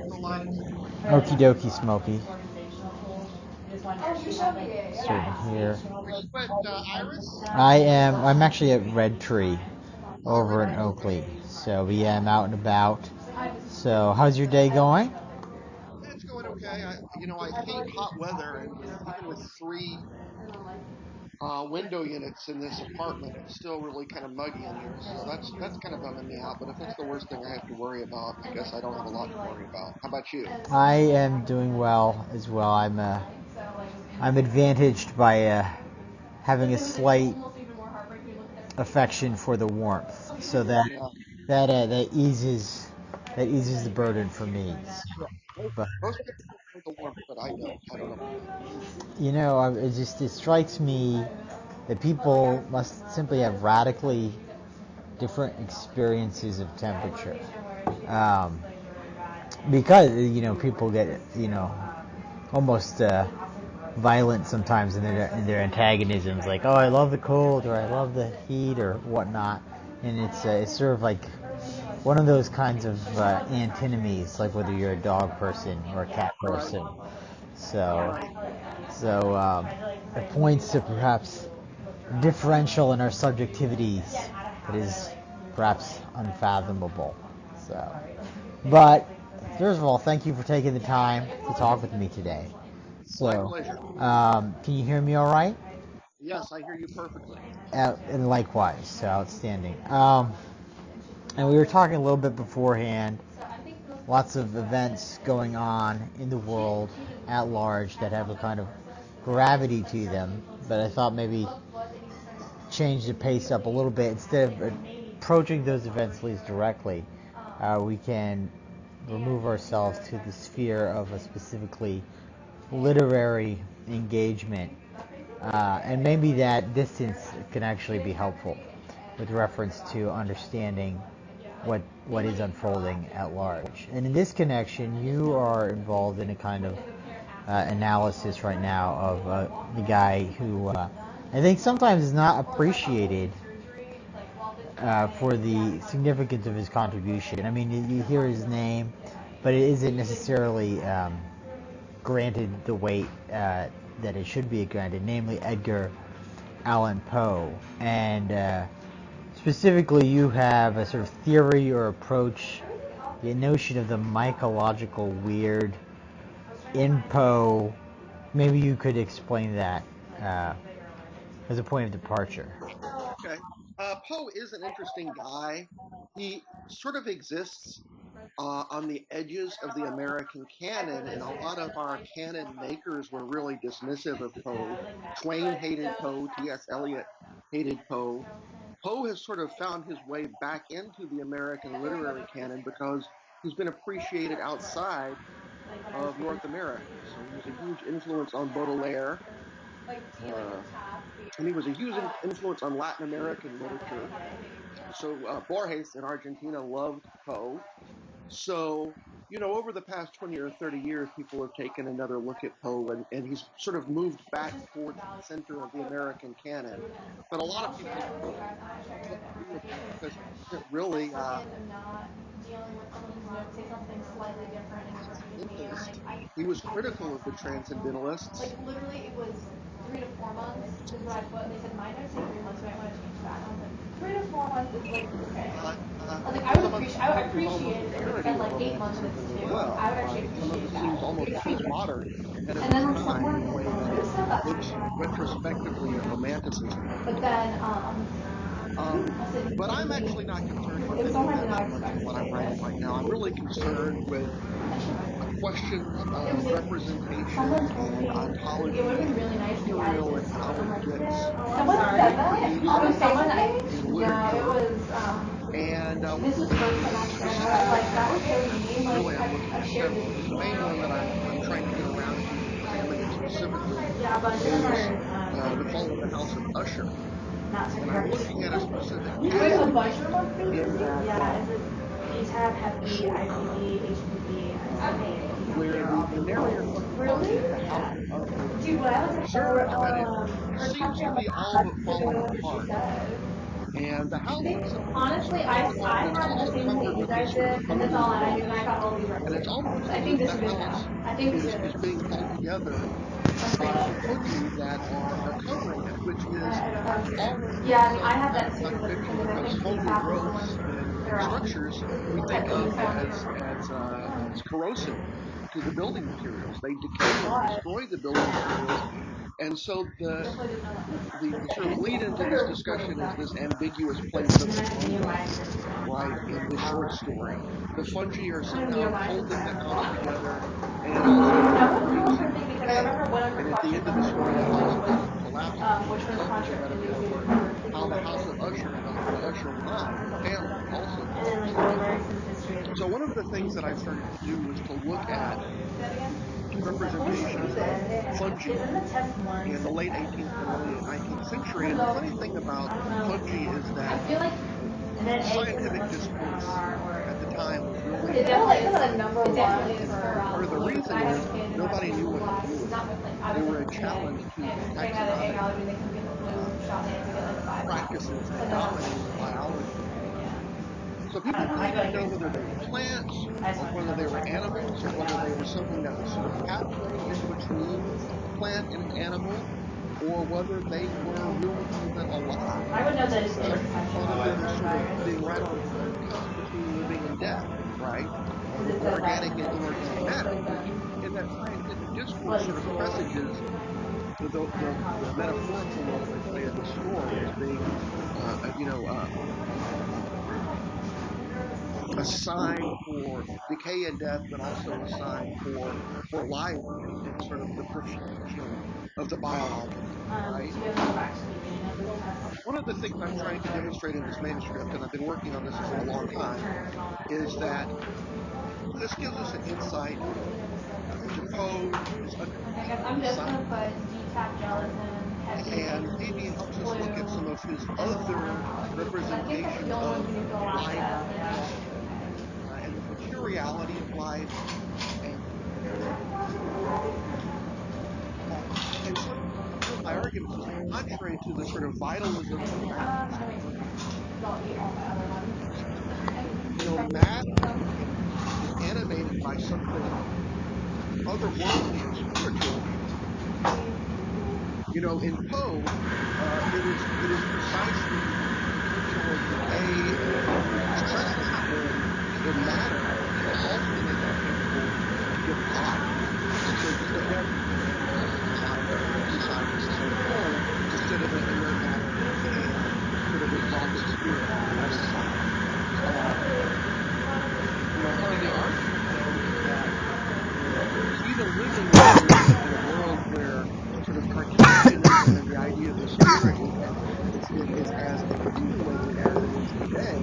the line. Okie dokie, Smokey. Certain here. Are you at Iris? I'm actually at Red Tree over in Oakley. So yeah, I'm out and about. So how's your day going? It's going okay. I hate hot weather, and even with three window units in this apartment, it's still really kind of muggy in here. So that's kind of bumming me out. But if that's the worst thing I have to worry about, I guess I don't have a lot to worry about. How about you? I am doing well as well. I'm advantaged by having a slight affection for the warmth, so that eases the burden for me. But Most people like the warmth, but I don't. I don't know. it strikes me that people must simply have radically different experiences of temperature, because people get almost violent sometimes in their antagonisms, like, oh, I love the cold, or I love the heat, or whatnot, and it's sort of like one of those kinds of antinomies, like whether you're a dog person or a cat person. So it points to perhaps differential in our subjectivities that is perhaps unfathomable. So, but first of all, thank you for taking the time to talk with me today. So, My pleasure. can you hear me all right? Yes, I hear you perfectly. And likewise, so outstanding. And we were talking a little bit beforehand. Lots of events going on in the world at large that have a kind of gravity to them, but I thought maybe change the pace up a little bit. Instead of approaching those events at least directly, we can remove ourselves to the sphere of a specifically literary engagement, and maybe that distance can actually be helpful with reference to understanding what is unfolding at large. And in this connection, you are involved in a kind of analysis right now of the guy who I think sometimes is not appreciated for the significance of his contribution. I mean, you hear his name, but it isn't necessarily granted the weight that it should be granted, namely Edgar Allan Poe. And specifically, you have a sort of theory or approach, the notion of the mycological weird in Poe. Maybe you could explain that as a point of departure. Okay. Poe is an interesting guy. He sort of exists on the edges of the American canon, and a lot of our canon makers were really dismissive of Poe. Twain hated Poe, T.S. Eliot hated Poe. Poe has sort of found his way back into the American literary canon because he's been appreciated outside of North America. So he was a huge influence on Baudelaire, and he was a huge influence on Latin American literature. So Borges in Argentina loved Poe. So, over the past 20 or 30 years, people have taken another look at Poe, and he's sort of moved back towards the center of the American canon. But a lot of people disagree with him because he isn't really transcendentalist. He was critical of the transcendentalists. I appreciate it if it spent like 8 months with it too. Well, I would actually appreciate that. Seems almost too modern and at the time in a way that looks retrospectively at romanticism. But then, but I'm actually not concerned with any of that so much in what I'm writing right now. I'm really concerned with questions of representation and ontology and material and how it gets in literature. And this is really I'm looking at several. The main one that I'm trying to get around to examining specifically is The Fall of the House of Usher. And I'm looking at a specific passage in that where the narrator really the house of Usher observes that it seems to be all but falling apart. And the houses of Honestly, I are often had the also same thing covered that you with these guys sort of did, and that's all fungal I did, and growths. I got all these And recipes. it's almost I as think if this the would be good. house I think this is is being held together by the fungi that are covering it, which is already Yeah, I mean, I some had kind that of too, contradiction and I because think these fungal have growths in they're structures we think like of fungier. as corrosive to the building materials. They decay and destroy the building materials, and so the sort of lead into this discussion is this ambiguous place of the fungi, right, in this short story. The fungi are somehow holding the house together and also producing decay. And at the end of the story, the house is sort of collapsing. Which It's one's also the contract metaphor negotiated for for how people the that house of Usher, the Usher line, the family, also and then collapses. like American history of So one of the things that I started to do was to look at representations of fungi is in the test one. in the late 18th and early 19th century. And the funny thing about fungi is I that feel like and then eggs in the scientific bunch of discourse or at the time was really it definitely is a limited. number one And for part of the reason I have is a kid and my nobody knew kid what to class. do with them. I They was were like a challenge to the and they had an egg taxonomic allergy, they can get the flu shot and they get like practices that $5. dominated biology. So I people don't know. I really feel didn't like know whether they were plants I or just whether they were animals or whether they were something that was sort of halfway in between a plant and an animal, or whether they were really even alive. I would know that it's Some people thought of them as sort of virus. being right on the cusp between living and death, right? Because it says Organic that and inorganic matter, so which in that scientific discourse sort of presages the metaphorical role they play in the story as being, a sign for decay and death, but also a sign for life and sort of the profusion of the biological, right? One of the things I'm trying to demonstrate in this manuscript, and I've been working on this for a long time, is that this gives us an insight into Poe, his I'm just understanding going to of put science, detached gelatin, and maybe helps us look at some of his other representations of life and the materiality of life, and some of my arguments is contrary to the sort of vitalism of the 19th century. Matter is animated by something otherworldly and spiritual. In Poe, it is precisely potential of decay and destruction in matter that ultimately are capable of giving life. So just a dead beside the soul instead of an inert matter and sort of exalted spirit on the other side. Part of the argument, though, is that even living in a world where sort of Cartesianism and the idea of the spirit is as accumulated as it is today,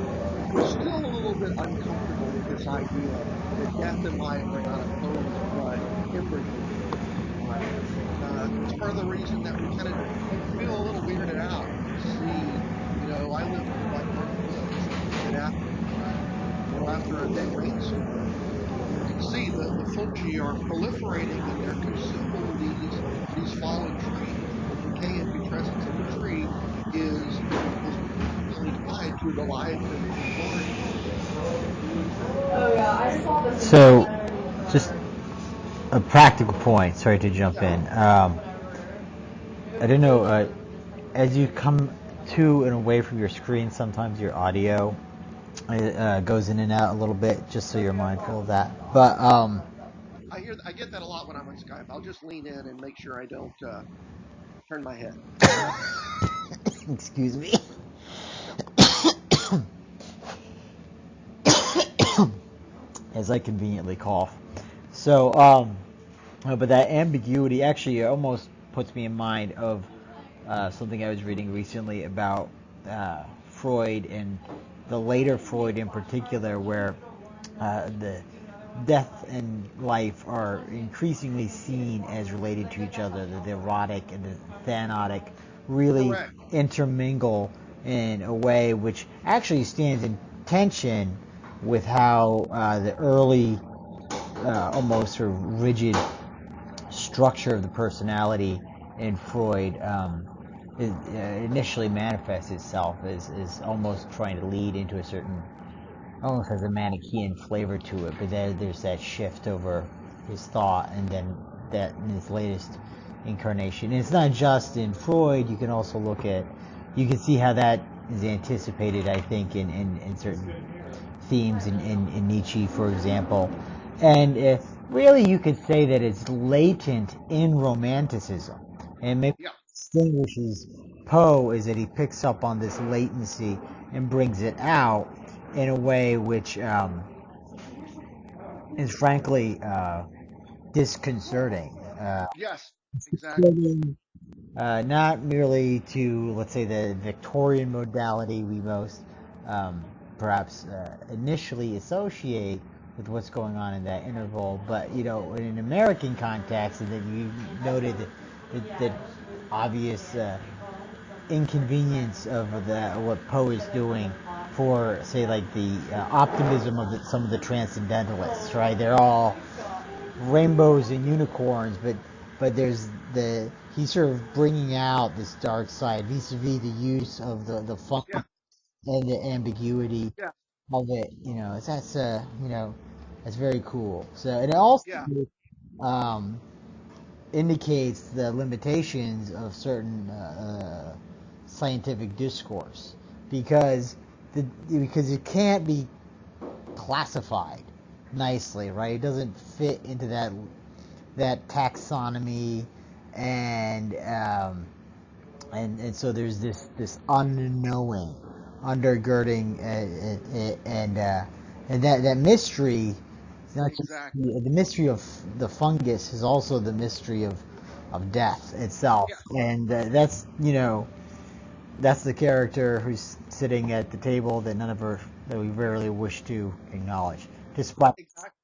we're still a little bit uncomfortable with this idea that death and life are not opposed but hemorrhaging. It's part of the reason that we kind of feel a little weirded out when we see, I live like near the woods, and after a big rainstorm, you can see the fungi are proliferating and they're consuming these fallen trees. The decay and putrescence of the tree is closely tied to the life and flourishing of the So, just a practical point. Sorry to jump in. I don't know. As you come to and away from your screen, sometimes your audio goes in and out a little bit. Just so you're mindful of that. But I get that a lot when I'm on Skype. I'll just lean in and make sure I don't turn my head. excuse me. As I conveniently cough. So, but that ambiguity actually almost puts me in mind of something I was reading recently about Freud, and the later Freud in particular, where the death and life are increasingly seen as related to each other. The erotic and the thanatic really Correct. intermingle in a way which actually stands in tension with how the early, almost sort of rigid structure of the personality in Freud initially manifests itself is almost trying to lead into a certain, almost has a Manichaean flavor to it, but there's that shift over his thought, and then that in his latest incarnation. And it's not just in Freud. You can also look at, you can see how that is anticipated, I think, in certain themes in Nietzsche, for example. And really, you could say that it's latent in Romanticism. And maybe Yeah. distinguishes Poe is that he picks up on this latency and brings it out in a way which is frankly disconcerting. Yes. Exactly. Not merely to, let's say, the Victorian modality we most perhaps initially associate with what's going on in that interval, but in an American context, and then you noted the obvious inconvenience of what Poe is doing for, say, like the optimism of some of the transcendentalists, right? They're all rainbows and unicorns, but there's he's sort of bringing out this dark side vis-a-vis the use of the fun Yeah. and the ambiguity Yeah. of it. That's that's very cool. So, and it also Yeah. um, indicates the limitations of certain scientific discourse, because because it can't be classified nicely, right? It doesn't fit into that taxonomy, and so there's this unknowing undergirding, and that mystery. It's not just Exactly. the mystery of the fungus is also the mystery of death itself, Yeah. and that's the character who's sitting at the table that we rarely wish to acknowledge, despite. Exactly.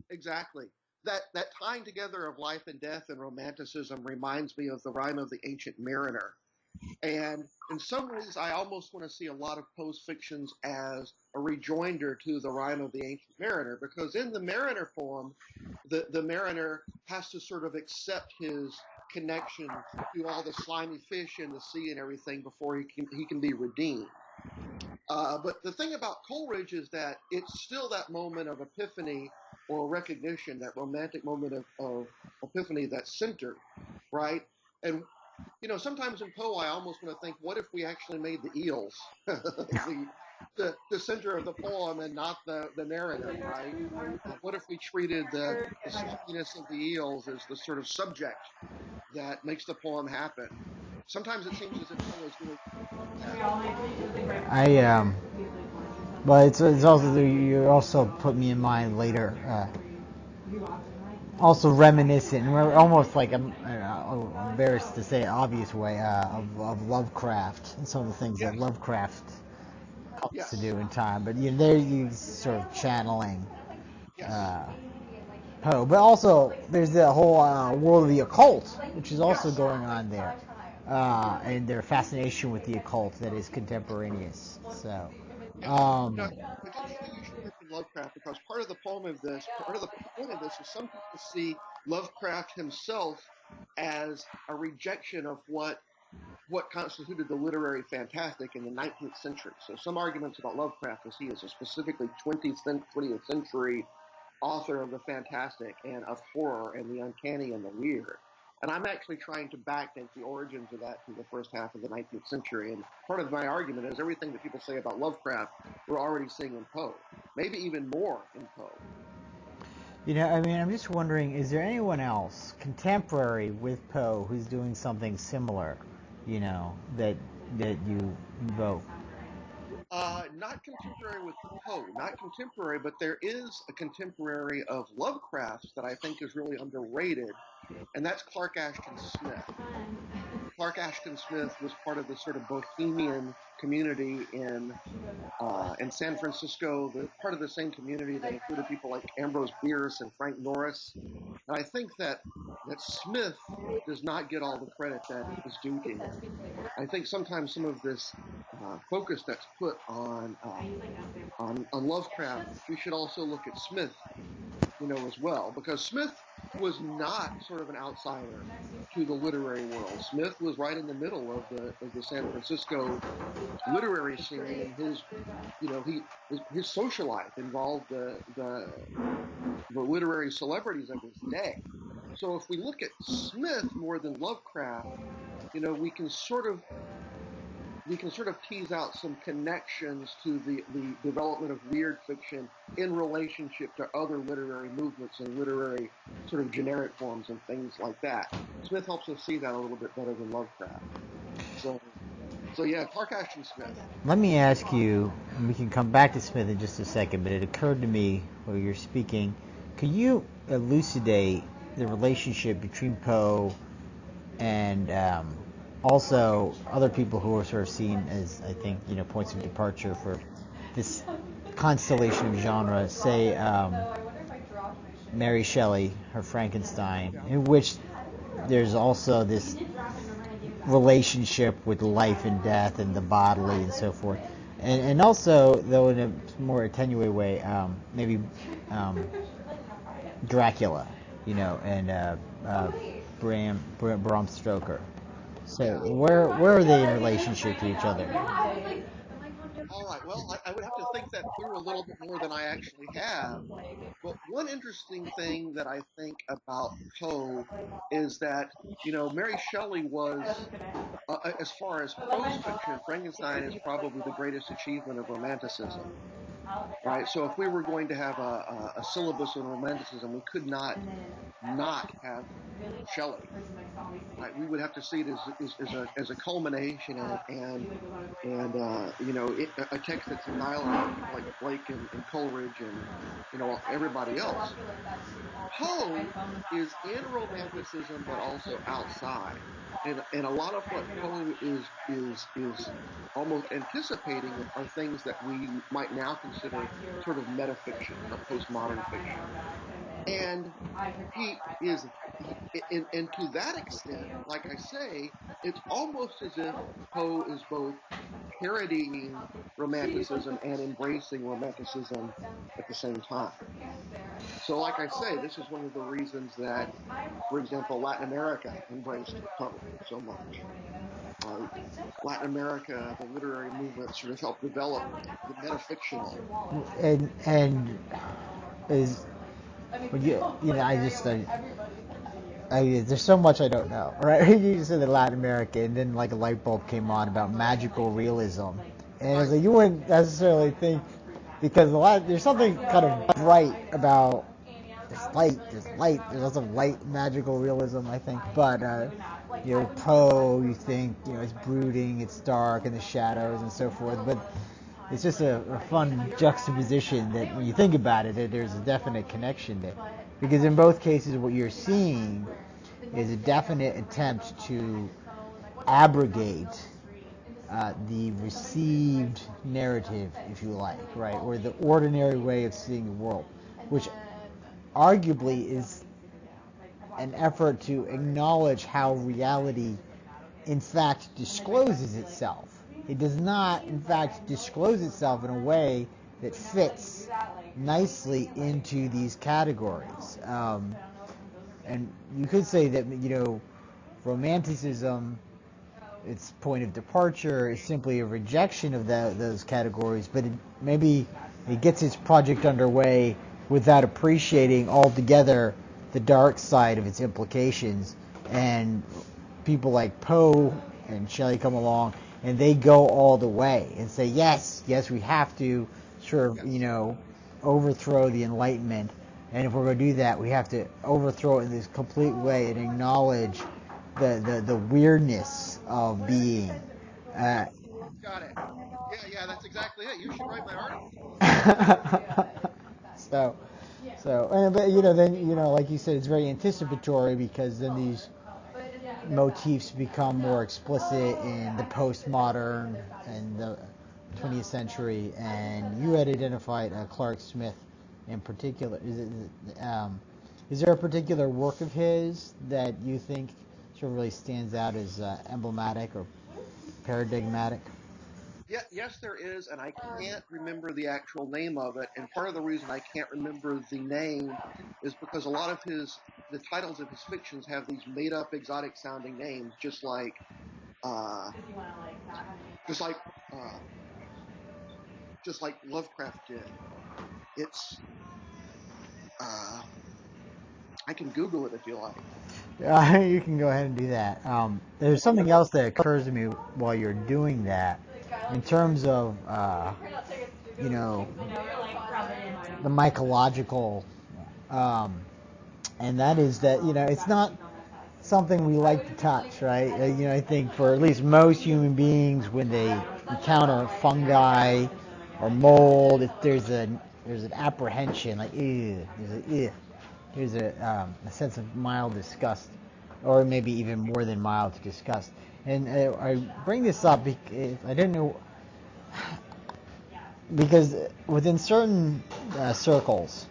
Exactly. That tying together of life and death and romanticism reminds me of the rhyme of the ancient mariner. And in some ways, I almost want to see a lot of Poe's fictions as a rejoinder to the rhyme of the ancient mariner, because in the mariner poem, the mariner has to sort of accept his connection to all the slimy fish in the sea and everything before he can be redeemed. But the thing about Coleridge is that it's still that moment of epiphany or recognition, that romantic moment of epiphany that's centered, right? And sometimes in Poe, I almost want to think, what if we actually made the eels the center of the poem and not the narrative, right? What if we treated the sloppiness of the eels as the sort of subject that makes the poem happen? Sometimes it seems as if Poe is really that. I But it's also, you also put me in mind later. Also reminiscent, almost like I'm embarrassed to say, obvious way of Lovecraft and some of the things that Yes, Lovecraft comes to yes, do in time. But there you sort of channeling yes, uh, Poe, but also there's the whole world of the occult, which is also yes. going on there, and their fascination with the occult that is contemporaneous. So, Yeah. No, it's interesting you should mention Lovecraft, because part of the point of this is some people see Lovecraft himself as a rejection of what constituted the literary fantastic in the 19th century. So some arguments about Lovecraft is he is a specifically 20th century author of the fantastic and of horror and the uncanny and the weird. And I'm actually trying to backdate the origins of that to the first half of the 19th century. And part of my argument is everything that people say about Lovecraft, we're already seeing in Poe, maybe even more in Poe. I mean, I'm just wondering, is there anyone else contemporary with Poe who's doing something similar, that you invoke? Not contemporary with Poe, not contemporary, but there is a contemporary of Lovecraft that I think is really underrated, and that's Clark Ashton Smith. Clark Ashton Smith was part of this sort of bohemian community in San Francisco, part of the same community that included people like Ambrose Bierce and Frank Norris. And I think that Smith does not get all the credit that is due to him. I think sometimes some of this focus that's put on Lovecraft, we should also look at Smith, as well, because Smith was not sort of an outsider to the literary world. Smith was right in the middle of the San Francisco literary scene, and his social life involved the literary celebrities of his day. So if we look at Smith more than Lovecraft, we can sort of tease out some connections to the development of weird fiction in relationship to other literary movements and literary sort of generic forms and things like that. Smith helps us see that a little bit better than Lovecraft. So yeah, Clark Ashton Smith. Let me ask you, and we can come back to Smith in just a second, but it occurred to me while you're speaking, could you elucidate the relationship between Poe and also other people who are sort of seen as, I think, points of departure for this constellation of genre, say Mary Shelley, her Frankenstein, in which there's also this relationship with life and death and the bodily and so forth. And also, though in a more attenuated way, maybe Dracula, and Bram Stoker. So where are they in relationship to each other? All right. Well, I would have to think that through a little bit more than I actually have. But one interesting thing that I think about Poe is that, Mary Shelley was, as far as prose fiction, Frankenstein is probably the greatest achievement of Romanticism. Right? So if we were going to have a syllabus on Romanticism, we could not have Shelley. Right? We would have to see it as a culmination and a text that's in dialogue with people like Blake and Coleridge and everybody else. Poe is in Romanticism, but also outside, and a lot of what Poe is almost anticipating are things that we might now consider sort of metafiction or postmodern fiction, and he is. And to that extent, like I say, it's almost as if Poe is both parodying Romanticism and embracing Romanticism at the same time. So, like I say, this is one of the reasons that, for example, Latin America embraced Poe so much. Latin America, the literary movement sort of helped develop the metafictional. And is I just there's so much I don't know, right? You just said that Latin America, and then like a light bulb came on about magical realism, and it's like you wouldn't necessarily think, because there's something kind of bright about there's lots of light magical realism, I think, but Poe, you think it's brooding, it's dark, and the shadows and so forth, but it's just a fun juxtaposition that when you think about it, there's a definite connection there. Because in both cases, what you're seeing is a definite attempt to abrogate the received narrative, if you like, right? Or the ordinary way of seeing the world, which arguably is an effort to acknowledge how reality, in fact, discloses itself. It does not, in fact, disclose itself in a way that fits nicely into these categories. And you could say that, Romanticism, its point of departure, is simply a rejection of those categories, but maybe it gets its project underway without appreciating altogether the dark side of its implications. And people like Poe and Shelley come along, and they go all the way and say, yes, we have to sort of, overthrow the Enlightenment. And if we're going to do that, we have to overthrow it in this complete way and acknowledge the weirdness of being. Got it. Yeah, that's exactly it. You should write my article. But then like you said, it's very anticipatory, because then these motifs become more explicit in the postmodern and the 20th century. And you had identified Clark Smith in particular. Is there a particular work of his that you think sort of really stands out as emblematic or paradigmatic? Yes, there is, and I can't remember the actual name of it. And part of the reason I can't remember the name is because a lot of his the titles of his fictions have these made-up, exotic-sounding names, just like uh, just like uh, just like Lovecraft did. It's I can Google it if you like. You can go ahead and do that. There's something else that occurs to me while you're doing that, in terms of you know, the mycological, and that is that, it's not something we like to touch, right? I think for at least most human beings, when they encounter fungi or mold, there's an apprehension, like there's a sense of mild disgust, or maybe even more than mild disgust. And I bring this up because I didn't know, because within certain circles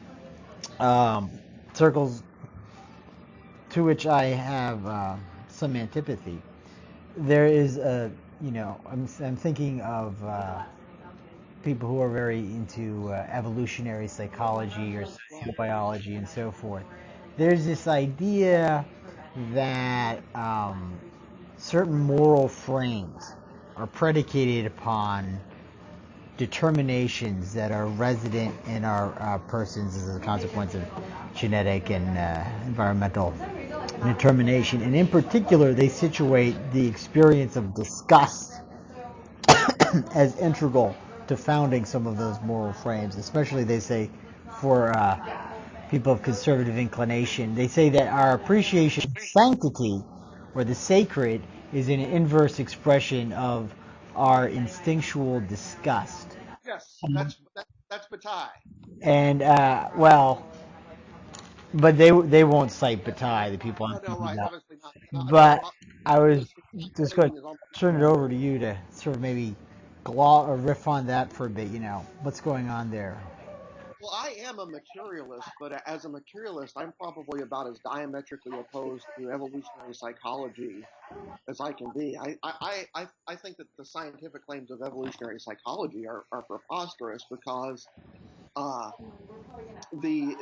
to which I have some antipathy, there is I'm thinking of people who are very into evolutionary psychology or sociobiology and so forth. There's this idea that certain moral frames are predicated upon determinations that are resident in our persons as a consequence of genetic and environmental determination. And in particular, they situate the experience of disgust as integral to founding some of those moral frames, especially, they say, for people of conservative inclination. They say that our appreciation of sanctity, or the sacred, is an inverse expression of our instinctual disgust. Yes, that's Bataille. And but they won't cite Bataille, the people I'm No, thinking right, about. obviously not. I mean, But I was just going is to almost turn it over to you to sort of maybe gloss or riff on that for a bit. What's going on there? Well, I am a materialist, but as a materialist, I'm probably about as diametrically opposed to evolutionary psychology as I can be. I think that the scientific claims of evolutionary psychology are preposterous, because uh, the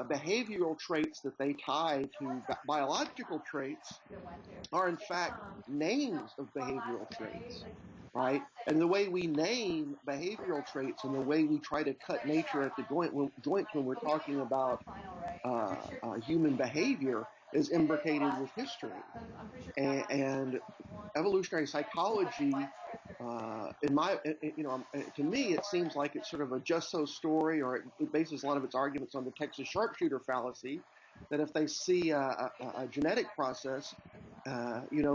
behavioral traits that they tie to biological traits are in fact names of behavioral traits, right? And the way we name behavioral traits and the way we try to cut nature at the joints when we're talking about human behavior is imbricated with history. And evolutionary psychology, to me, it seems like it's sort of a just so story, or it bases a lot of its arguments on the Texas sharpshooter fallacy, that if they see a genetic process,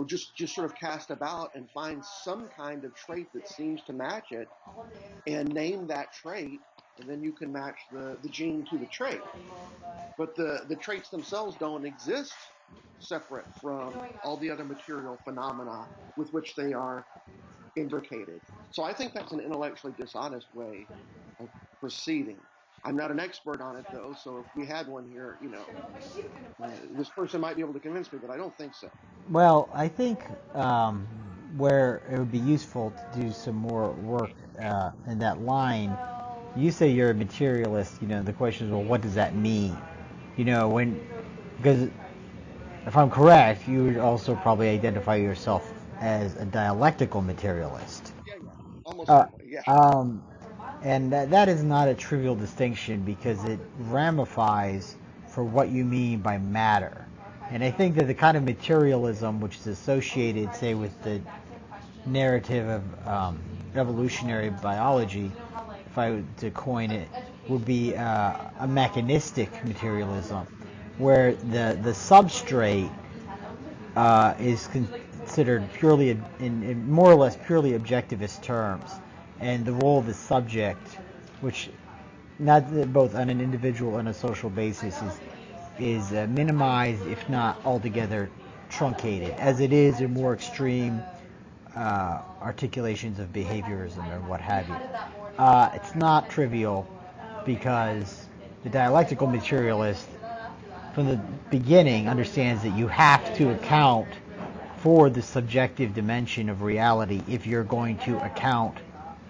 just sort of cast about and find some kind of trait that seems to match it, and name that trait, and then you can match the gene to the trait. But the traits themselves don't exist separate from all the other material phenomena with which they are imbricated. So I think that's an intellectually dishonest way of proceeding. I'm not an expert on it, though, so if we had one here, this person might be able to convince me, but I don't think so. Well, I think where it would be useful to do some more work in that line. You say you're a materialist. The question is, well, what does that mean? Because if I'm correct, you would also probably identify yourself as a dialectical materialist. Yeah, almost certainly, yeah. And that is not a trivial distinction, because it ramifies for what you mean by matter. And I think that the kind of materialism which is associated, say, with the narrative of evolutionary biology, if I were to coin it, would be a mechanistic materialism, where the substrate is considered purely in more or less purely objectivist terms, and the role of the subject, which not both on an individual and a social basis, is minimized, if not altogether truncated, as it is in more extreme articulations of behaviorism and what have you. It's not trivial, because the dialectical materialist from the beginning understands that you have to account for the subjective dimension of reality if you're going to account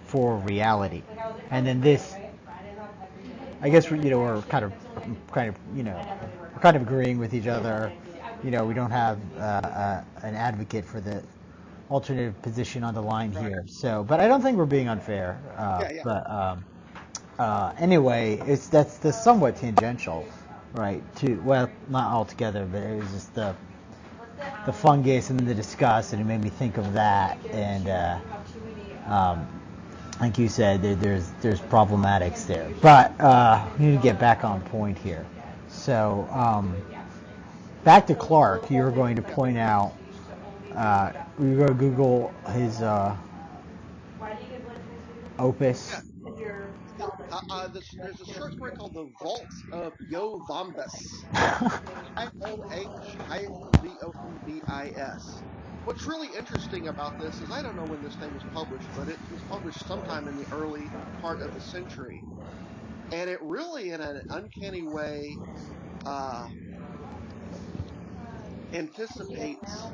for reality. And then this, I guess, we're kind of kind of agreeing with each other. We don't have an advocate for the alternative position on the line here. So, but I don't think we're being unfair. Yeah. But anyway, that's somewhat tangential, right? Well, not altogether, but it was just the fungus and the disgust, and it made me think of that. And like you said, there's problematics there. But we need to get back on point here. So back to Clark, you were going to point out. We were going to Google his opus. There's a short story called The Vaults of Yovombis. IOH-VOMBIS. What's really interesting about this is I don't know when this thing was published, but it was published sometime in the early part of the century. And it really, in an uncanny way, anticipates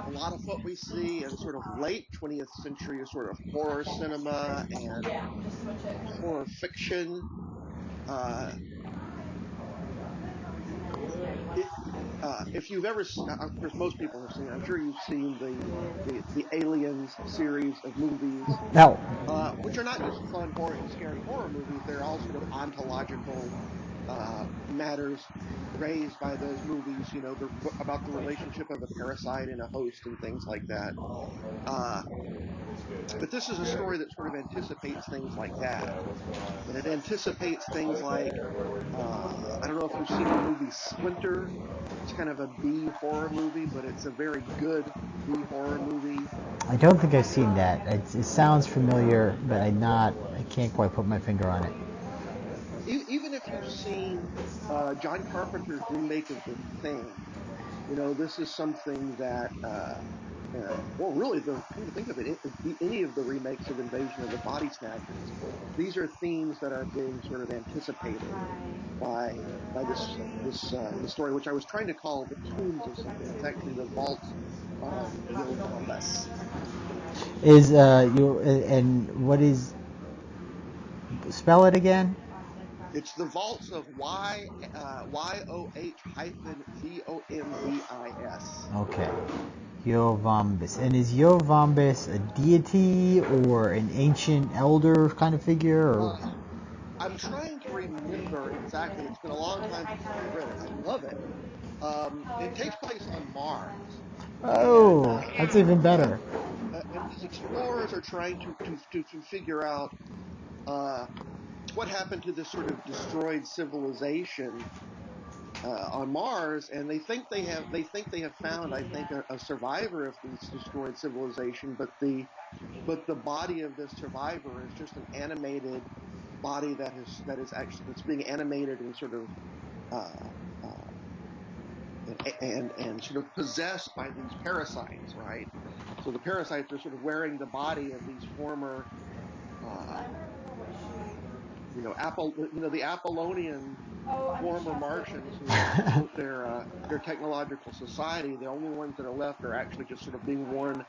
a lot of what we see in sort of late 20th century sort of horror cinema and horror fiction. If you've ever, of course, most people have seen. I'm sure you've seen the Aliens series of movies. No. Which are not just fun, horror, and scary horror movies. They're all sort of ontological matters raised by those movies. About the relationship of a parasite and a host and things like that. But this is a story that sort of anticipates things like that. And it anticipates things like, I don't know if you've seen the movie Splinter. It's kind of a B horror movie, but it's a very good B horror movie. I don't think I've seen that. It sounds familiar, but I can't quite put my finger on it. Even if you've seen John Carpenter's remake of The Thing, this is something that, well, really, come to think of it, any of the remakes of Invasion of the Body Snatchers, these are themes that are being sort of anticipated by this story, which I was trying to call the tombs of something. It's actually the vaults of Yovombis. And what is? Spell it again. It's the vaults of YOH-VOMBIS. Okay. Yovombis. And is Yovombis a deity or an ancient elder kind of figure? Or? I'm trying to remember exactly. It's been a long time since I read it. I love it. It takes place on Mars. Oh, that's even better. And these explorers are trying to figure out what happened to this sort of destroyed civilization on Mars, and they think they have found, I think, a survivor of this destroyed civilization, but the body of this survivor is just an animated body that's being animated and sort of and sort of possessed by these parasites, right? So the parasites are sort of wearing the body of these former the Apollonian former Martians who built their technological society. The only ones that are left are actually just sort of being worn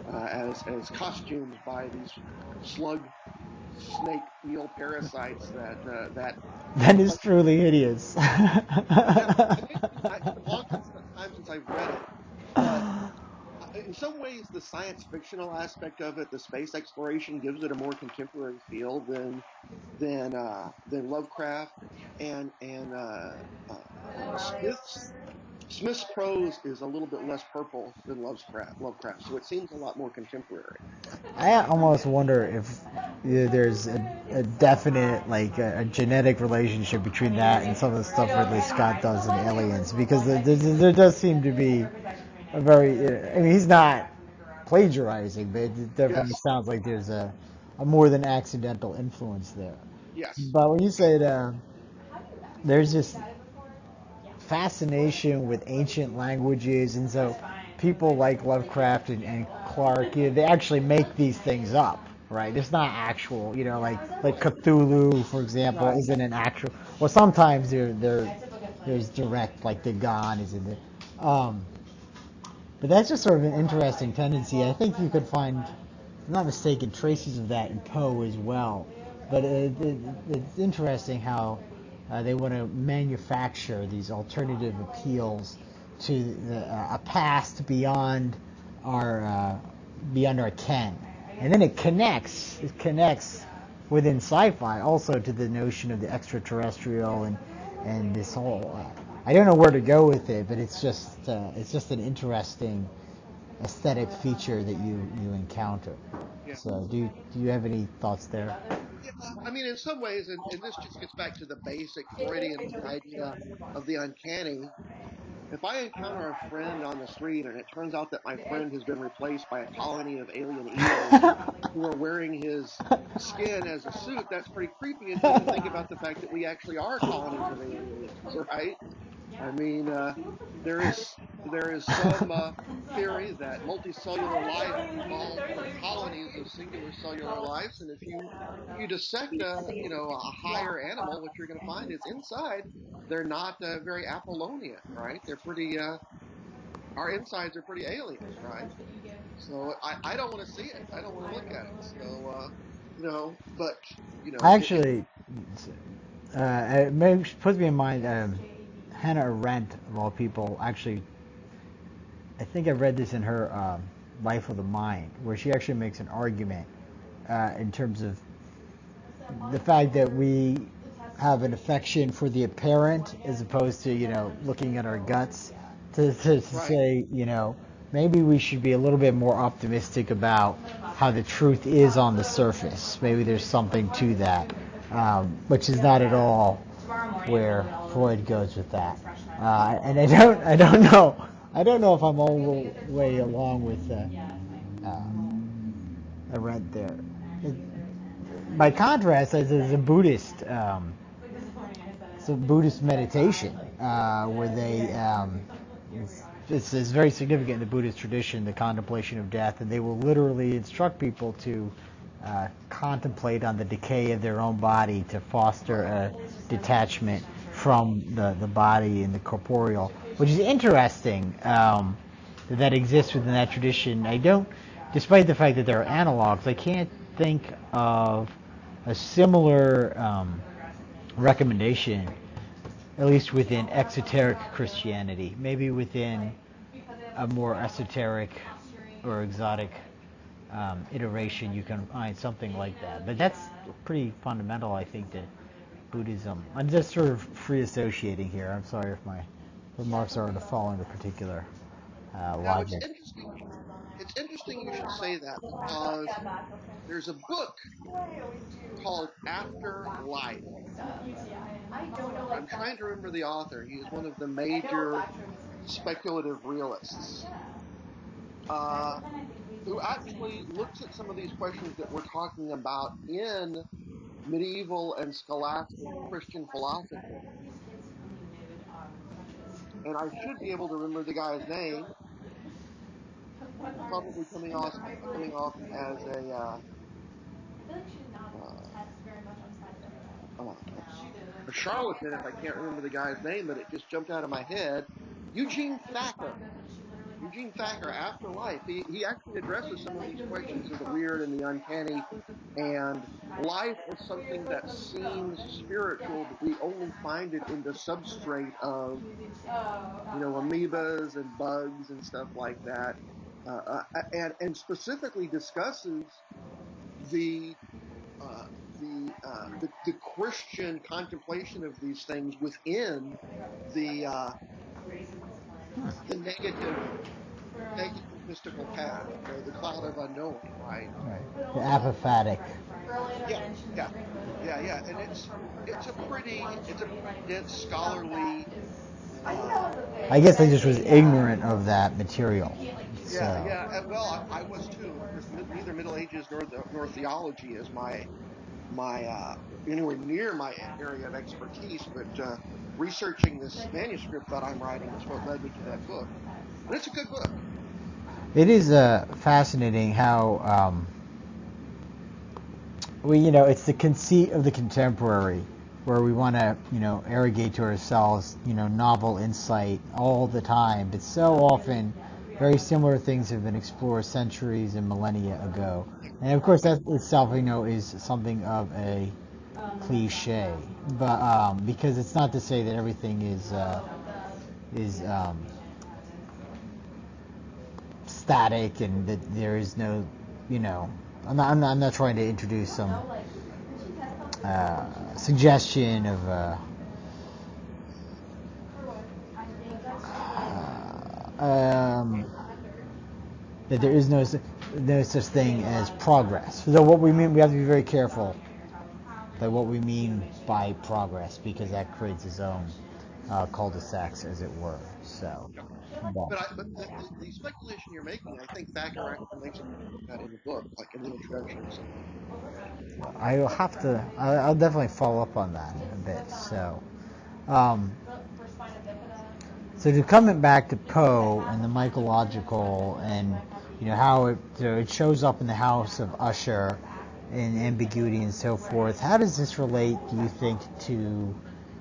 as costumes by these slug, snake, eel parasites that is truly hideous. It's a long time since I've read it, but in some ways, the science fictional aspect of it, the space exploration, gives it a more contemporary feel than Lovecraft, and Smith's prose is a little bit less purple than Lovecraft, so it seems a lot more contemporary. I almost wonder if there's a definite, a genetic relationship between that and some of the stuff Ridley Scott does in Aliens, because there does seem to be a very, he's not plagiarizing, but it definitely sounds like there's a more than accidental influence there. Yes. But when you say there's this fascination with ancient languages, and so people like Lovecraft and Clark, they actually make these things up, right? It's not actual, like Cthulhu, for example, isn't an actual. Well, sometimes there's direct, like Dagon is in there. But that's just sort of an interesting tendency. I think you could find, if I'm not mistaken, traces of that in Poe as well. But it's interesting how They want to manufacture these alternative appeals to a past beyond our ken, and then it connects within sci-fi also to the notion of the extraterrestrial and this whole. I don't know where to go with it, but it's just an interesting aesthetic feature that you encounter. Yeah. So do you have any thoughts there? Yeah, I mean, in some ways, and this just gets back to the basic Freudian idea of the uncanny. If I encounter a friend on the street and it turns out that my friend has been replaced by a colony of alien eels who are wearing his skin as a suit, that's pretty creepy until you think about the fact that we actually are colonies of aliens, right? I mean, there is some theory that multicellular life evolved from colonies of singular cellular lives, and if you dissect a higher animal, what you're going to find is inside they're not very Apollonian, right? They're pretty our insides are pretty alien, right? So I don't want to see it. I don't want to look at it. So but Actually, it puts me in mind. Hannah Arendt, of all people, actually, I think I read this in her Life of the Mind, where she actually makes an argument in terms of the fact that we have an affection for the apparent as opposed to, looking at our guts to right. say, maybe we should be a little bit more optimistic about how the truth is on the surface. Maybe there's something to that, which is not at all where Freud goes with that. And I don't know if I'm all the way along with Arendt there. By contrast, there's a Buddhist, Buddhist meditation where they, it's very significant in the Buddhist tradition, the contemplation of death, and they will literally instruct people to contemplate on the decay of their own body to foster a detachment from the body and the corporeal, which is interesting that exists within that tradition. Despite the fact that there are analogs, I can't think of a similar recommendation, at least within exoteric Christianity. Maybe within a more esoteric or exotic iteration, you can find something like that. But that's pretty fundamental, I think, to Buddhism. I'm just sort of free associating here. I'm sorry if my remarks are to fall into particular logic. It's interesting you should say that because there's a book called After Life. I'm trying to remember the author. He is one of the major speculative realists who actually looks at some of these questions that we're talking about in medieval and scholastic Christian philosophy. And I should be able to remember the guy's name. Probably coming off as a charlatan if I can't remember the guy's name, but it just jumped out of my head. Eugene Thacker, After Life. He actually addresses some of these questions of the weird and the uncanny, and life is something that seems spiritual, but we only find it in the substrate of, amoebas and bugs and stuff like that, and specifically discusses the Christian contemplation of these things within the negative mystical path, the cloud of unknowing, right? The apophatic. Yeah, and it's a pretty dense scholarly. I guess I just was ignorant of that material. Yeah. Well, I was too. Neither Middle Ages nor theology is my anywhere near my area of expertise, but researching this manuscript that I'm writing is what led me to that book. And it's a good book. It is fascinating how it's the conceit of the contemporary where we want to, arrogate to ourselves, novel insight all the time, but so often very similar things have been explored centuries and millennia ago. And of course that itself, is something of a cliche, but because it's not to say that everything is static and that there is no, I'm not trying to introduce some suggestion of that there is no such thing as progress. So what we mean, we have to be very careful by what we mean by progress, because that creates its own cul-de-sacs, as it were. So, But the speculation you're making, I think Thacker actually makes that in the book, like in the introduction or something. I'll definitely follow up on that a bit. So, so to come back to Poe and the mycological, and how it shows up in the house of Usher and ambiguity and so forth. How does this relate, do you think, to?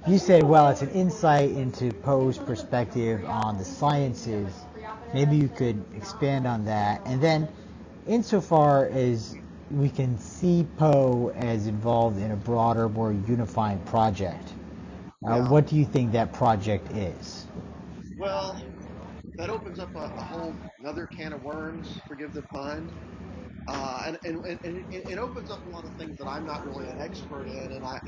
You said, well, it's an insight into Poe's perspective on the sciences. Maybe you could expand on that. And then, insofar as we can see Poe as involved in a broader, more unifying project, what do you think that project is? Well, that opens up a whole another can of worms, forgive the pun. And it opens up a lot of things that I'm not really an expert in, and I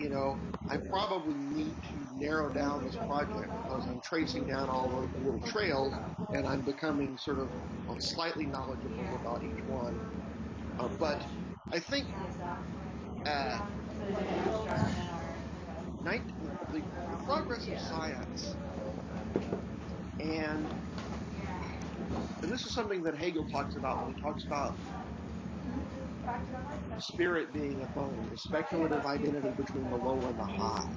probably need to narrow down this project because I'm tracing down all the little trails, and I'm becoming sort of slightly knowledgeable about each one. But I think the progress of science, and this is something that Hegel talks about when he talks about spirit being a bone, the speculative identity between the low and the high.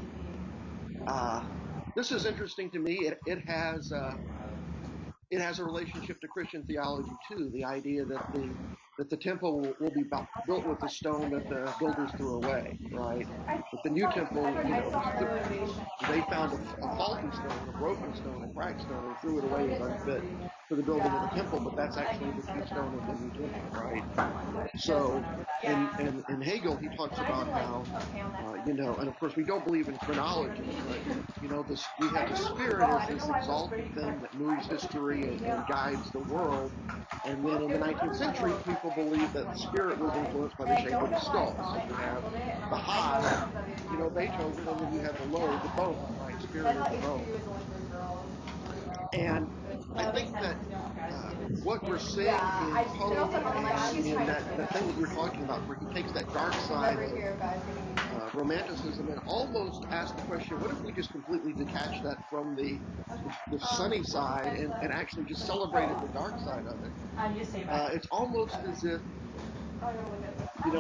This is interesting to me. It has a relationship to Christian theology too. The idea that the temple will be built with the stone that the builders threw away, right? But the new temple, they found a faulty stone, a broken stone, a cracked stone, and threw it away as unfit for the building of the temple. But that's actually the keystone of the new temple, right? So, in Hegel, he talks about how, and of course we don't believe in chronology, but we have the spirit as this exalted thing that moves history and guides the world. And then in the 19th century, people believed that the spirit was influenced by the shape of the skull. So you have the high, Beethoven, and then you have the low, the bone, right? Spirit of the bone. And I think that what we're seeing in Poe and in that thing that you're talking about, where he takes that dark side of romanticism and almost asks the question, what if we just completely detach that from the sunny side and actually just celebrated the dark side of it? It's almost as if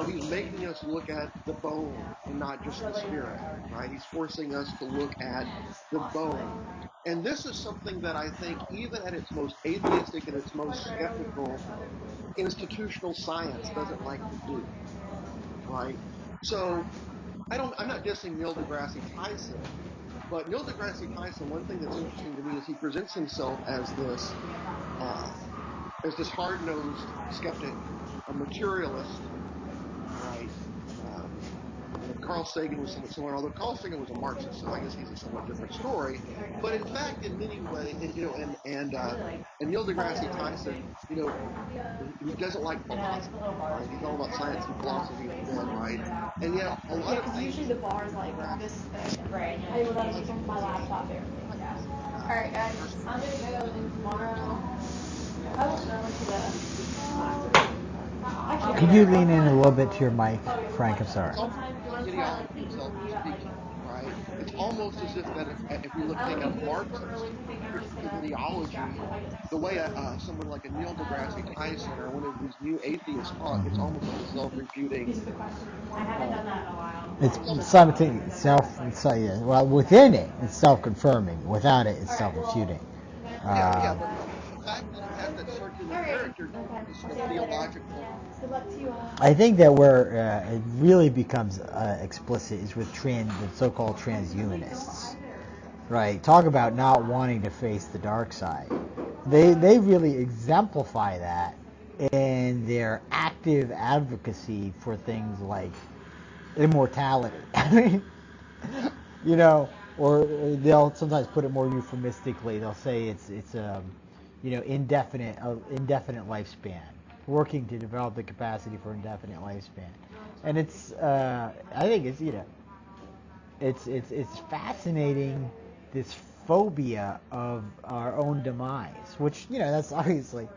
he's making us look at the bone and not just the spirit, right? He's forcing us to look at the bone. And this is something that I think, even at its most atheistic and its most skeptical, institutional science doesn't like to do, right? So I'm not dissing Neil deGrasse Tyson, but Neil deGrasse Tyson, one thing that's interesting to me is he presents himself as this hard-nosed skeptic, a materialist, right? Carl Sagan was somewhat similar, although Carl Sagan was a Marxist, so I guess he's a somewhat different story. But in fact, in many ways, and Neil deGrasse Tyson, he doesn't like philosophy, right? He's all about science and philosophy and then, right? And yet, a lot of things. Usually the bar is like this thing. Right. I will let you my laptop here. Yeah. All right, guys. I'm gonna go in tomorrow. I will go to the. Could you lean in a little bit to your mic, Frank? I'm sorry. Ideology itself is speaking, right? It's almost as if that if we take a Marxist ideology, the way someone like a Neil deGrasse Tyson or one of these new atheists talk, it's almost like a self-refuting. It's simultaneous, well, within it, it's self-confirming. Without it, it's self-refuting. But the fact that it has that circular character is sort of theological. I think that where it really becomes explicit is with the so-called transhumanists, right? Talk about not wanting to face the dark side. They really exemplify that in their active advocacy for things like immortality. I mean, you know, or they'll sometimes put it more euphemistically. They'll say it's indefinite lifespan, working to develop the capacity for indefinite lifespan, and it's I think it's fascinating, this phobia of our own demise, which that's obviously,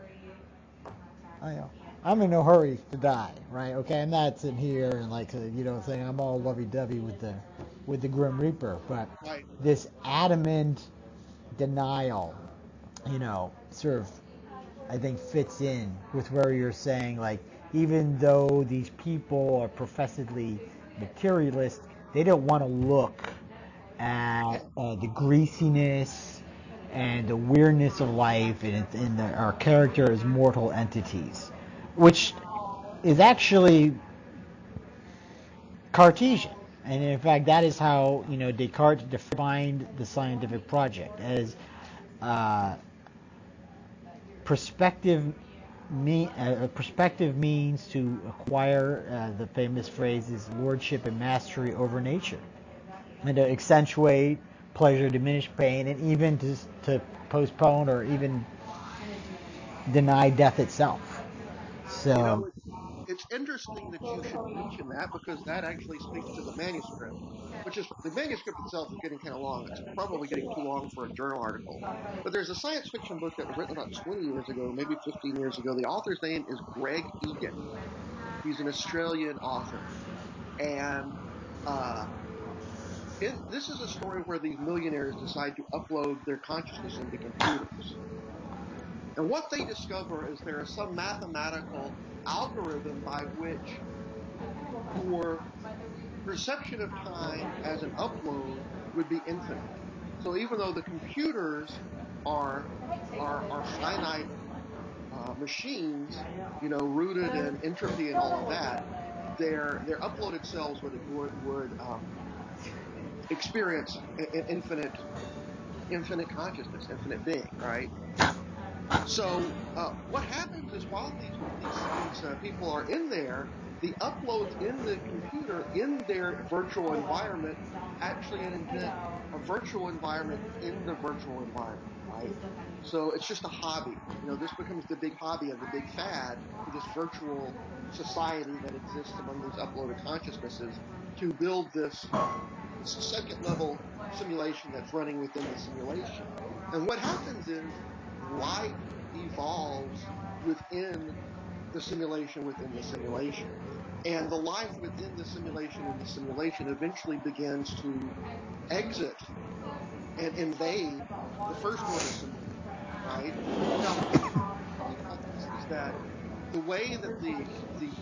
I'm in no hurry to die, right? Okay, I'm not sitting here and saying I'm all lovey-dovey with the Grim Reaper, but Right. this adamant denial, sort of, I think, fits in with where you're saying, like, even though these people are professedly materialist, they don't want to look at the greasiness and the weirdness of life and our character as mortal entities, which is actually Cartesian. And in fact, that is how Descartes defined the scientific project as perspective means to acquire, the famous phrase is, lordship and mastery over nature, and to accentuate pleasure, diminish pain, and even to postpone or even deny death itself. So, It's interesting that you should mention that, because that actually speaks to the manuscript, which is, the manuscript itself is getting kind of long. It's probably getting too long for a journal article. But there's a science fiction book that was written about 20 years ago, maybe 15 years ago. The author's name is Greg Egan. He's an Australian author. And this is a story where these millionaires decide to upload their consciousness into computers. And what they discover is there is some mathematical algorithm by which your perception of time as an upload would be infinite. So even though the computers are finite machines, rooted in entropy and all of that, their uploaded selves would experience infinite consciousness, infinite being, right? So what happens is, while these people are in there, the uploads in the computer, in their virtual environment, actually invent a virtual environment in the virtual environment, right? So it's just a hobby. This becomes the big hobby of the big fad, this virtual society that exists among these uploaded consciousnesses, to build this second level simulation that's running within the simulation. And what happens is, life evolves within the simulation and the life within the simulation eventually begins to exit and invade the first order simulation, right? Now, the thing about this is that the way that the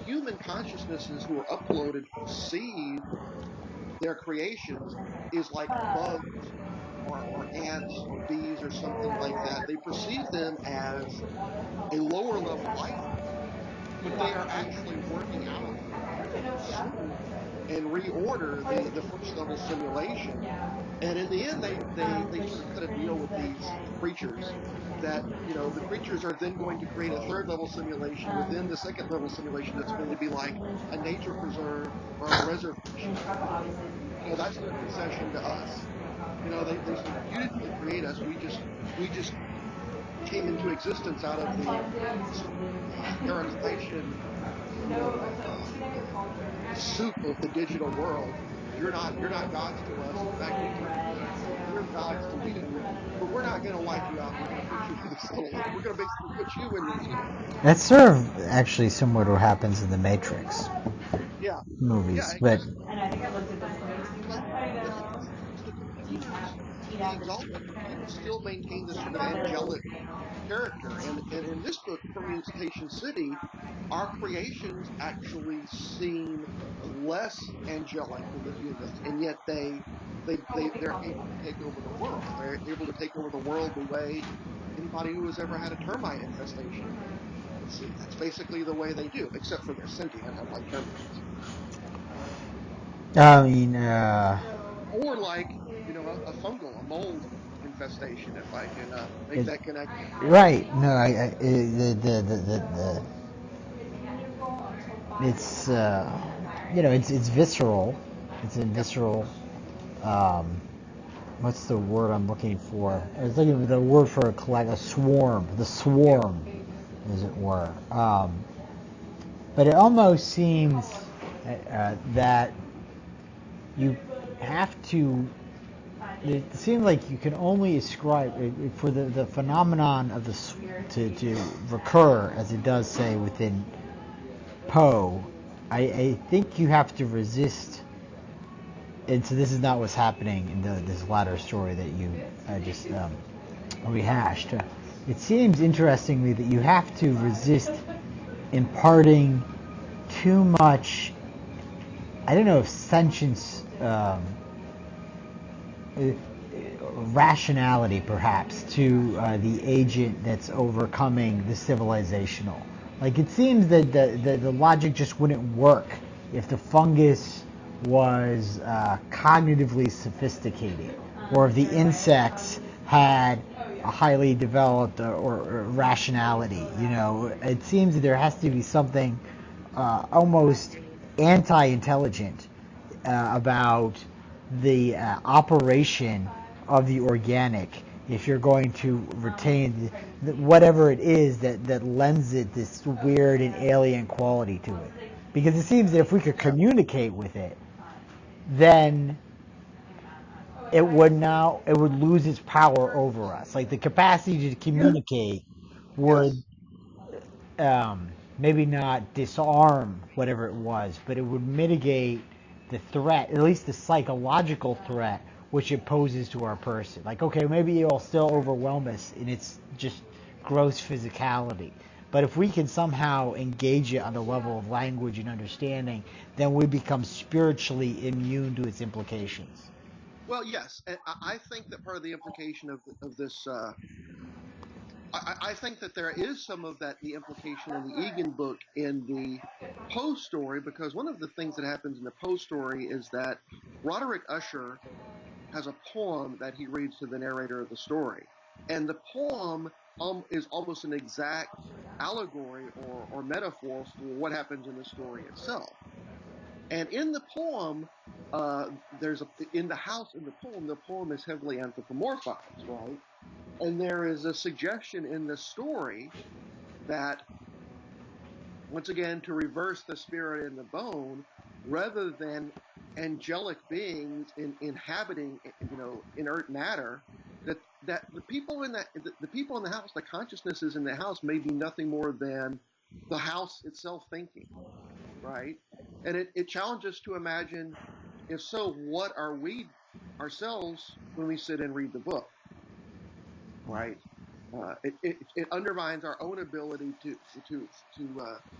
human consciousnesses who are uploaded perceive their creations is like bugs or ants or bees or something like that. They perceive them as a lower level life, but they are actually working out and reorder the first level simulation. And in the end, they sort of cut a deal with these creatures that, the creatures are then going to create a third level simulation within the second level simulation that's going to be like a nature preserve or a reservation. That's their concession to us. They say, you didn't create us. We just came into existence out of the Heraclitean soup of the digital world. You're not gods to us. In fact, we're gods to you. But we're not going to wipe you out. We're going to put you in this little. We're going to basically put you in this. That's sort of actually similar to what happens in the Matrix movies, but. And I think I looked at this People still maintain this sort of angelic character, and in this book, Permutation City, our creations actually seem less angelic than the humans, and yet they're able to take over the world. They're able to take over the world the way anybody who has ever had a termite infestation. That's basically the way they do, except for they're sentient, unlike termites. I mean, or like, a fungal, a mold infestation, if I can make that connection. Right. No, it's it's visceral. It's in visceral. Um, what's the word I'm looking for? I was looking for the word for a swarm. The swarm, as it were. But it almost seems that you have to. It seems like you can only ascribe for the phenomenon of to recur, as it does say within Poe. I think you have to resist, and so this is not what's happening in this latter story that you just rehashed. It seems interestingly that you have to resist imparting too much. I don't know if sentience. Rationality, perhaps, to the agent that's overcoming the civilizational. Like, it seems that the logic just wouldn't work if the fungus was cognitively sophisticated, or if the insects had a highly developed or rationality. It seems that there has to be something almost anti-intelligent about the operation of the organic, if you're going to retain whatever it is that lends it this weird and alien quality to it. Because it seems that if we could communicate with it, then it would lose its power over us. Like, the capacity to communicate would maybe not disarm whatever it was, but it would mitigate the threat, at least the psychological threat, which it poses to our person. Like, okay, maybe it'll still overwhelm us in its just gross physicality, but if we can somehow engage it on the level of language and understanding, then we become spiritually immune to its implications. Well, yes, and I think that part of the implication of this. I think that there is some of that, the implication in the Egan book in the Poe story, because one of the things that happens in the Poe story is that Roderick Usher has a poem that he reads to the narrator of the story. And the poem is almost an exact allegory or metaphor for what happens in the story itself. And in the poem, in the poem is heavily anthropomorphized, right? And there is a suggestion in the story that, once again, to reverse the spirit in the bone, rather than angelic beings inhabiting, inert matter, that the people in the house, the consciousnesses in the house, may be nothing more than the house itself thinking, right? And it challenges us to imagine, if so, what are we ourselves when we sit and read the book, right? It undermines our own ability to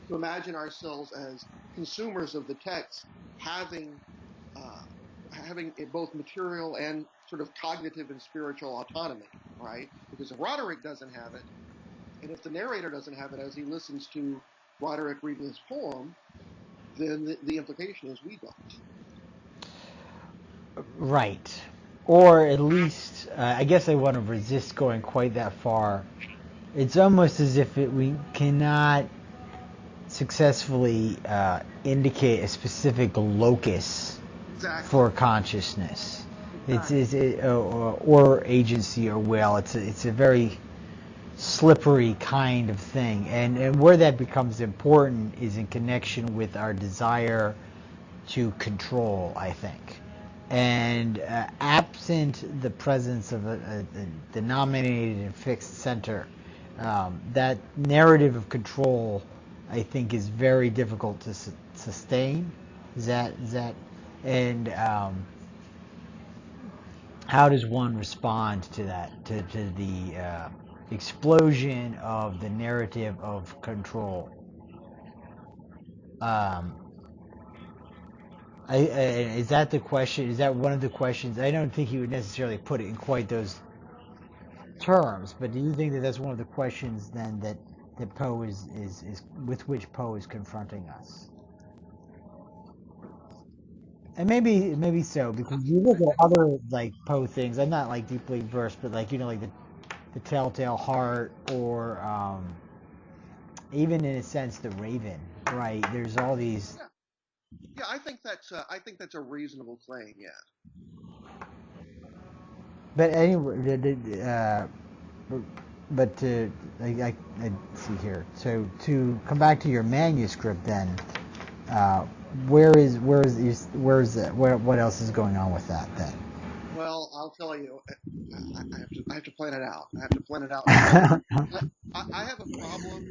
imagine ourselves as consumers of the text, having both material and sort of cognitive and spiritual autonomy, right? Because if Roderick doesn't have it, and if the narrator doesn't have it as he listens to Roderick reading his poem, then the implication is we don't. Right. Or at least, I guess I want to resist going quite that far. It's almost as if we cannot successfully indicate a specific locus for consciousness. Exactly. Or agency or will. It's a very slippery kind of thing. And where that becomes important is in connection with our desire to control, I think. And absent the presence of a denominated and fixed center, that narrative of control, I think, is very difficult to sustain. Is that? And how does one respond to that? To the explosion of the narrative of control? Is that the question? Is that one of the questions? I don't think he would necessarily put it in quite those terms, but do you think that that's one of the questions then that Poe is with which Poe is confronting us? And maybe so, because you look at other like Poe things. I'm not like deeply versed, but like like the Telltale Heart, or even in a sense the Raven, right? There's all these Yeah, I think that's a reasonable claim. Yeah. But anyway, but to I see here. So to come back to your manuscript, then, uh, what else is going on with that then? Well, I'll tell you, I have to plan it out. I have to plan it out because I have a problem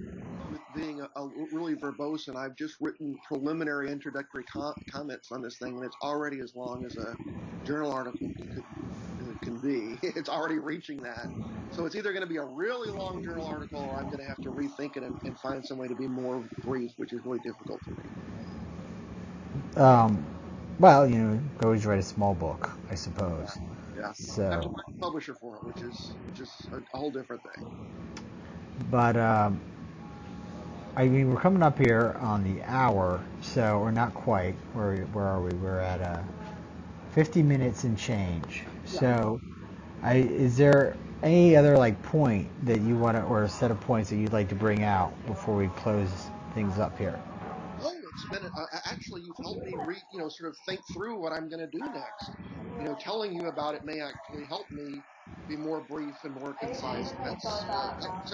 with being a really verbose, and I've just written preliminary introductory comments on this thing, and it's already as long as a journal article can be. It's already reaching that. So it's either going to be a really long journal article, or I'm going to have to rethink it and find some way to be more brief, which is really difficult for me. Well, always write a small book, I suppose. Yeah. I have to So, find a publisher for it, which is a whole different thing. but I mean, we're coming up here on the hour, so we're not quite. Where are we? We're at 50 minutes and change. Yeah. So, is there any other point that you want to, or a set of points that you'd like to bring out before we close things up here? Oh, it's been actually you've helped me sort of think through what I'm going to do next. Telling you about it may actually help me be more brief and more concise. That's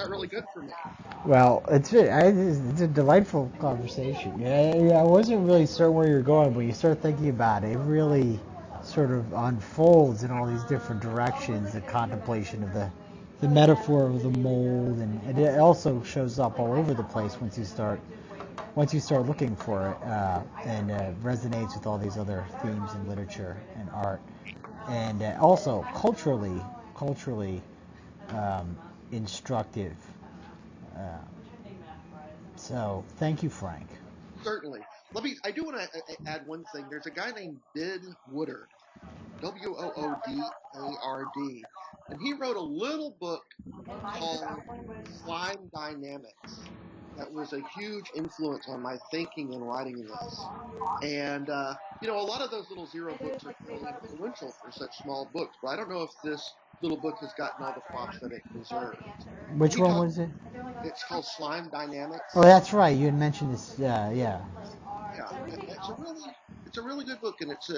really good for me. Well, it's a delightful conversation. Yeah, I wasn't really certain where you're going, but you start thinking about it, it really sort of unfolds in all these different directions. The contemplation of the metaphor of the mold, and it also shows up all over the place once you start looking for it, and resonates with all these other themes in literature and art, and also culturally instructive. Uh, so thank you, Frank. Certainly. I do want to add one thing. There's a guy named Ben Woodard, Woodard, and he wrote a little book called Slime Dynamics. That was a huge influence on my thinking and writing this. And a lot of those little zero books are fairly influential for such small books, but I don't know if this little book has gotten all the props that it deserves. And Which he one talks. was it? It's called Slime Oh, Dynamics. that's right. You had mentioned this. Yeah. Yeah, it's a really good book, and it's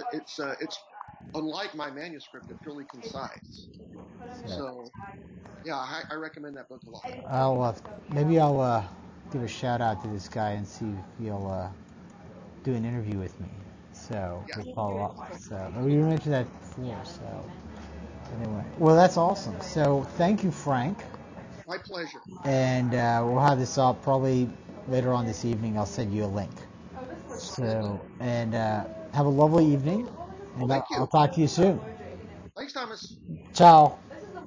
unlike my manuscript. It's really concise. So, So yeah, I recommend that book a lot. maybe I'll give a shout out to this guy and see if he'll do an interview with me. So Yeah, we'll follow up. So we mentioned that before. So anyway, well, that's awesome. So thank you, Frank. my pleasure. And we'll have this up probably later on this evening. I'll send you a link. Absolutely. So, and have a lovely evening, and Thank I'll you. talk to you soon. Thanks, Thomas. Ciao.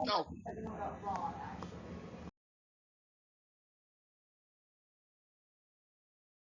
Ciao.